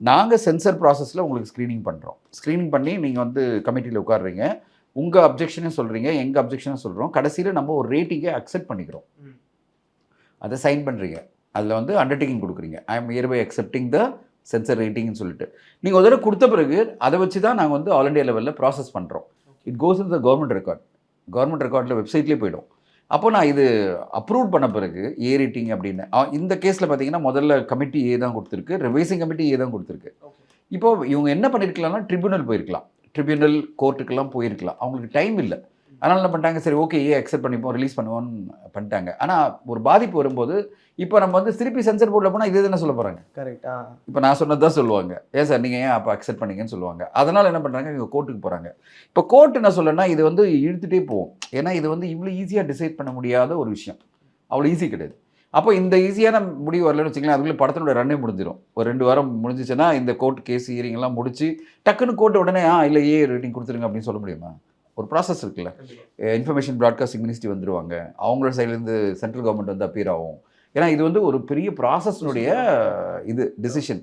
நாங்கள் சென்சர் ப்ராசஸில் உங்களுக்கு ஸ்க்ரீனிங் பண்ணுறோம். ஸ்க்ரீனிங் பண்ணி நீங்கள் வந்து கமிட்டியில் உட்காடுறீங்க. உங்கள் அப்ஜெக்ஷனையும் சொல்கிறீங்க, எங்கள் அப்ஜெக்ஷனும் சொல்கிறோம். கடைசியில் நம்ம ஒரு ரேட்டிங்கை அக்செப்ட் பண்ணிக்கிறோம். அதை சைன் பண்ணுறீங்க. அதில் வந்து அண்டர்டேக்கிங் கொடுக்குறீங்க. I am hereby accepting the censor ரேட்டிங்னு சொல்லிட்டு. நீங்கள் ஒரு தடவை கொடுத்த பிறகு அதை வச்சு தான் நாங்கள் வந்து ஆல் இண்டியா லெவலில் ப்ராசஸ் பண்ணுறோம். It goes in the government record. Government ரெக்கார்டில் வெப்சைட்லேயே போயிடும். அப்போ நான் இது அப்ரூவ் பண்ண பிறகு ஏ ரேட்டிங் அப்படின்னு இந்த கேஸில் பார்த்தீங்கன்னா முதல்ல கமிட்டி ஏ தான் கொடுத்துருக்கு, ரிவைசிங் கமிட்டி ஏ தான் கொடுத்துருக்கு. இப்போ இவங்க என்ன பண்ணியிருக்கலாம்னா ட்ரிபியூனல் போயிருக்கலாம், ட்ரிபியூனல் கோர்ட்டுக்கெல்லாம் போயிருக்கலாம். அவங்களுக்கு டைம் இல்லை. அதனால் என்ன பண்ணிட்டாங்க, சரி ஓகே ஏ அக்செப்ட் பண்ணிப்போம், ரிலீஸ் பண்ணுவோன்னு பண்ணிட்டாங்க. ஆனால் ஒரு பாதிப்பு வரும்போது இப்போ நம்ம வந்து திருப்பி சென்சர் போர்டில் போனால் இதே தானே சொல்ல போகிறாங்க. கரெக்டா? இப்போ நான் சொன்னது தான் சொல்லுவாங்க, ஏன் சார் நீங்கள் ஏன் அப்போ அக்செப்ட் பண்ணீங்கன்னு சொல்லுவாங்க. அதனால் என்ன பண்ணுறாங்க, இவங்க கோர்ட்டுக்கு போகிறாங்க. இப்போ கோர்ட் என்ன சொல்லணும்னா இது வந்து இழுத்துட்டே போகும். ஏன்னா இது வந்து இவ்வளோ ஈஸியாக டிசைட் பண்ண முடியாத ஒரு விஷயம், அவ்வளோ ஈஸி கிடையாது. அப்போ இந்த ஈஸியான முடிவு வரலன்னு வச்சுக்கலாம், அதுக்குள்ளே படத்தினோட ரன்னே முடிஞ்சிடும். ஒரு 2 வாரம் முடிஞ்சிச்சுன்னா இந்த கோர்ட் கேஸ் ஹியரிங்லாம் முடிச்சு டக்குன்னு கோர்ட்டு உடனே இல்லை ஏ ரேட்டிங் கொடுத்துருங்க அப்படின்னு சொல்ல முடியுமா? ஒரு ப்ராசஸ் இருக்குல்ல. இன்ஃபர்மேஷன் ப்ராட்காஸ்டிங் மினிஸ்ட்ரி வந்துடுவாங்க, அவங்களோட சைட்லேருந்து சென்ட்ரல் கவர்மெண்ட் வந்து அப்பீர் ஆகும். ஏன்னா இது வந்து ஒரு பெரிய ப்ராசஸ்னுடைய இது டிசிஷன்.